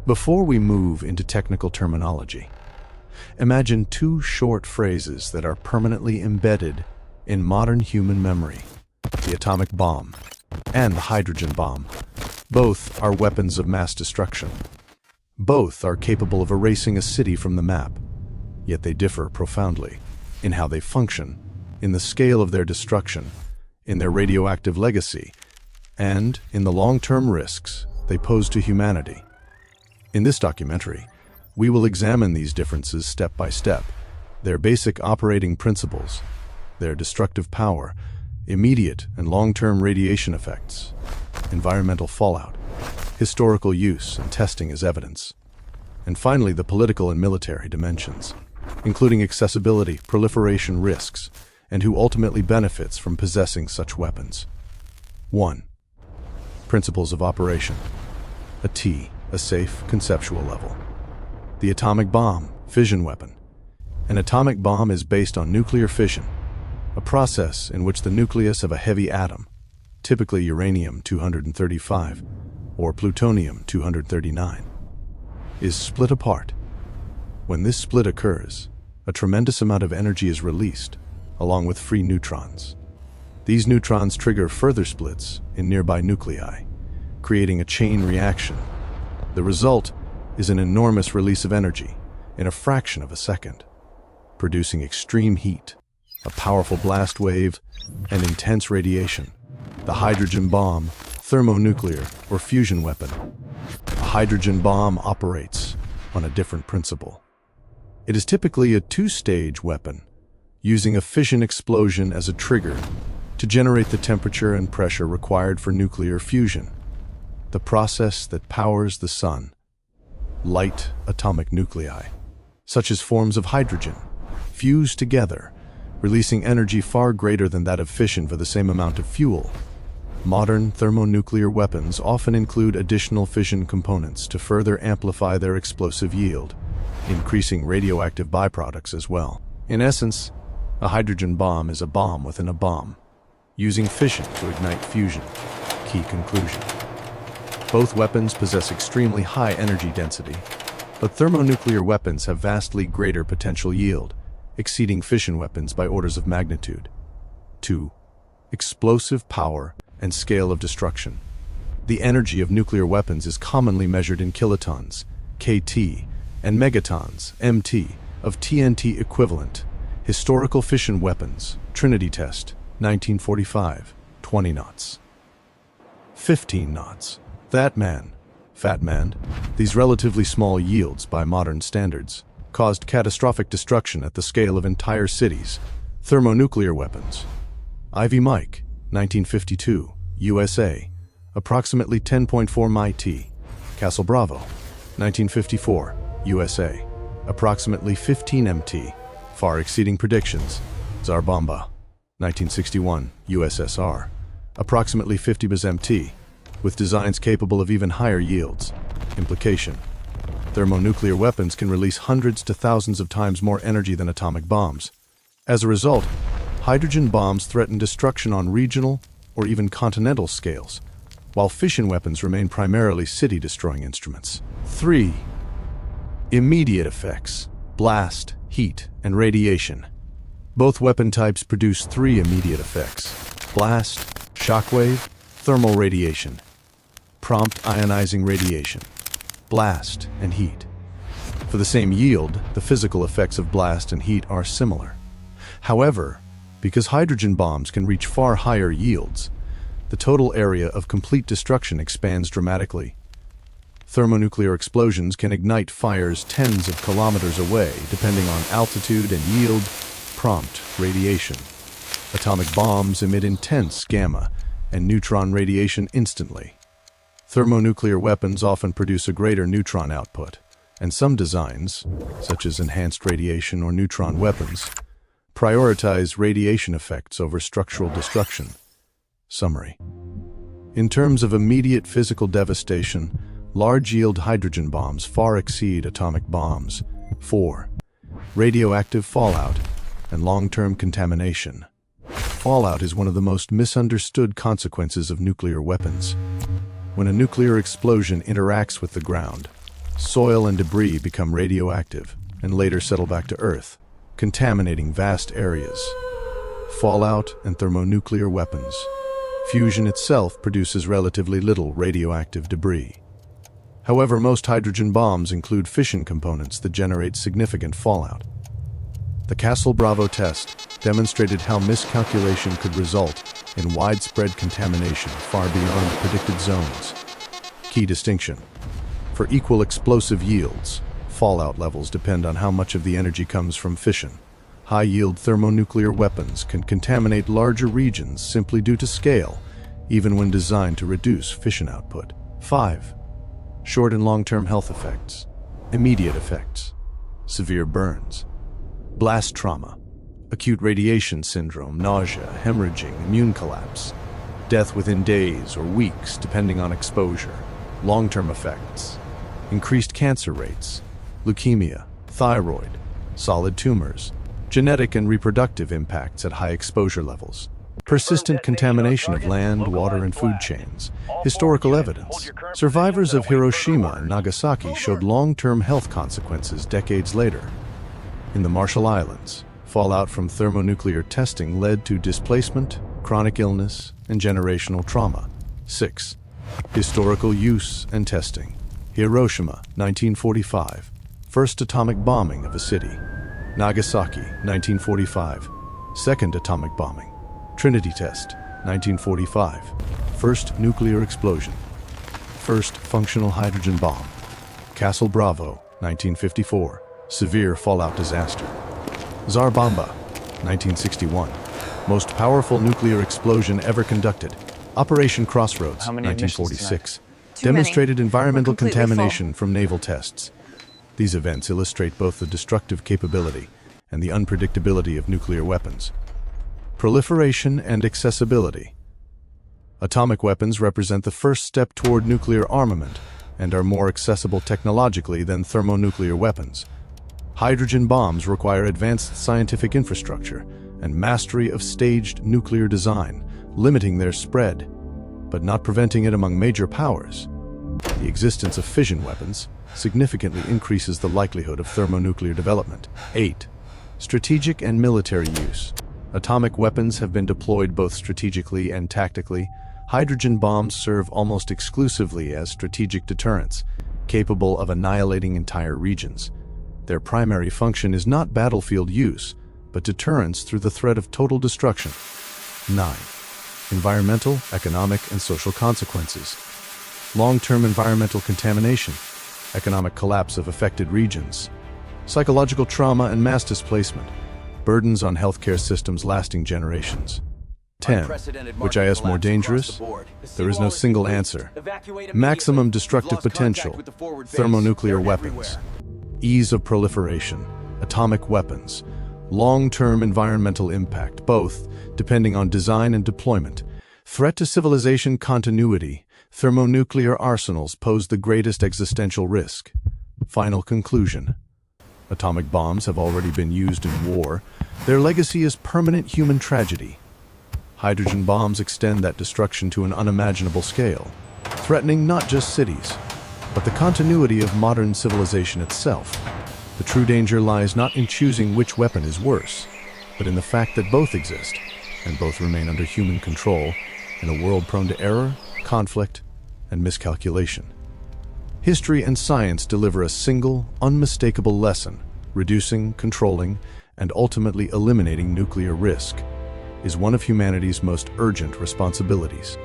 Before we move into technical terminology, imagine two short phrases that are permanently embedded in modern human memory: the atomic bomb and the hydrogen bomb. Both are weapons of mass destruction. Both are capable of erasing a city from the map, yet they differ profoundly in how they function, in the scale of their destruction, in their radioactive legacy, and in the long-term risks they pose to humanity. In this documentary, we will examine these differences step by step, their basic operating principles, their destructive power, immediate and long-term radiation effects, environmental fallout, historical use and testing as evidence, and finally the political and military dimensions, including accessibility, proliferation risks, and who ultimately benefits from possessing such weapons. 1. Principles of operation. A safe, conceptual level. The atomic bomb, fission weapon. An atomic bomb is based on nuclear fission, a process in which the nucleus of a heavy atom, typically uranium-235 or plutonium-239, is split apart. When this split occurs, a tremendous amount of energy is released, along with free neutrons. These neutrons trigger further splits in nearby nuclei, creating a chain reaction. The result is an enormous release of energy in a fraction of a second, producing extreme heat, a powerful blast wave, and intense radiation. The hydrogen bomb, thermonuclear, or fusion weapon. A hydrogen bomb operates on a different principle. It is typically a two-stage weapon, using a fission explosion as a trigger to generate the temperature and pressure required for nuclear fusion, the process that powers the sun. Light atomic nuclei, such as forms of hydrogen, fuse together, releasing energy far greater than that of fission for the same amount of fuel. Modern thermonuclear weapons often include additional fission components to further amplify their explosive yield, increasing radioactive byproducts as well. In essence, a hydrogen bomb is a bomb within a bomb, using fission to ignite fusion. Key conclusion. Both weapons possess extremely high energy density, but thermonuclear weapons have vastly greater potential yield, exceeding fission weapons by orders of magnitude. 2. Explosive power and scale of destruction. The energy of nuclear weapons is commonly measured in kilotons, KT, and megatons, MT, of TNT equivalent. Historical fission weapons, Trinity test, 1945, 20 knots. 15 knots. That man, fat man. These relatively small yields by modern standards caused catastrophic destruction at the scale of entire cities. Thermonuclear weapons. Ivy Mike, 1952, USA, approximately 10.4 mt. Castle Bravo, 1954, USA, approximately 15 mt, far exceeding predictions. Tsar Bomba, 1961, USSR, approximately 50 mt, with designs capable of even higher yields. Implication: thermonuclear weapons can release hundreds to thousands of times more energy than atomic bombs. As a result, hydrogen bombs threaten destruction on regional or even continental scales, while fission weapons remain primarily city-destroying instruments. 3. Immediate effects: blast, heat, and radiation. Both weapon types produce three immediate effects: blast, shockwave, thermal radiation, prompt ionizing radiation, blast, and heat. For the same yield, the physical effects of blast and heat are similar. However, because hydrogen bombs can reach far higher yields, the total area of complete destruction expands dramatically. Thermonuclear explosions can ignite fires tens of kilometers away, depending on altitude and yield. Prompt radiation. Atomic bombs emit intense gamma and neutron radiation instantly. Thermonuclear weapons often produce a greater neutron output, and some designs, such as enhanced radiation or neutron weapons, prioritize radiation effects over structural destruction. Summary. In terms of immediate physical devastation, large-yield hydrogen bombs far exceed atomic bombs. 4. Radioactive fallout and long-term contamination. Fallout is one of the most misunderstood consequences of nuclear weapons. When a nuclear explosion interacts with the ground, Soil and debris become radioactive and later settle back to Earth, contaminating vast areas. Fallout and thermonuclear weapons. Fusion itself produces relatively little radioactive debris. However, most hydrogen bombs include fission components that generate significant fallout. The Castle Bravo test demonstrated how miscalculation could result in widespread contamination far beyond predicted zones. Key distinction: for equal explosive yields, fallout levels depend on how much of the energy comes from fission. High-yield thermonuclear weapons can contaminate larger regions simply due to scale, even when designed to reduce fission output. 5. Short and long-term health effects. Immediate effects. Severe burns. Blast trauma. Acute radiation syndrome, nausea, hemorrhaging, immune collapse. Death within days or weeks depending on exposure. Long-term effects. Increased cancer rates. Leukemia, thyroid, solid tumors. Genetic and reproductive impacts at high exposure levels. Persistent contamination of land, water, and food chains. Historical evidence. Survivors of Hiroshima and Nagasaki showed long-term health consequences decades later. In the Marshall Islands, fallout from thermonuclear testing led to displacement, chronic illness, and generational trauma. 6. Historical use and testing. Hiroshima, 1945. First atomic bombing of a city. Nagasaki, 1945. Second atomic bombing. Trinity test, 1945. First nuclear explosion. First functional hydrogen bomb. Castle Bravo, 1954. Severe fallout disaster. Tsar Bomba, 1961. Most powerful nuclear explosion ever conducted. Operation Crossroads, 1946. Demonstrated environmental contamination from naval tests. These events illustrate both the destructive capability and the unpredictability of nuclear weapons. Proliferation and accessibility. Atomic weapons represent the first step toward nuclear armament and are more accessible technologically than thermonuclear weapons. Hydrogen bombs require advanced scientific infrastructure and mastery of staged nuclear design, limiting their spread, but not preventing it among major powers. The existence of fission weapons significantly increases the likelihood of thermonuclear development. 8. Strategic and military use. Atomic weapons have been deployed both strategically and tactically. Hydrogen bombs serve almost exclusively as strategic deterrents, capable of annihilating entire regions. Their primary function is not battlefield use, but deterrence through the threat of total destruction. 9. Environmental, economic, and social consequences. Long-term environmental contamination, economic collapse of affected regions, psychological trauma and mass displacement, burdens on healthcare systems lasting generations. 10. Which is more dangerous? There is no single answer. Maximum destructive potential, thermonuclear weapons. Ease of proliferation, atomic weapons. Long-term environmental impact, both depending on design and deployment. Threat to civilization continuity. Thermonuclear arsenals pose the greatest existential risk. Final conclusion. Atomic bombs have already been used in war. Their legacy is permanent human tragedy. Hydrogen bombs extend that destruction to an unimaginable scale, threatening not just cities, but the continuity of modern civilization itself. The true danger lies not in choosing which weapon is worse, but in the fact that both exist, and both remain under human control in a world prone to error, conflict, and miscalculation. History and science deliver a single, unmistakable lesson: reducing, controlling, and ultimately eliminating nuclear risk is one of humanity's most urgent responsibilities.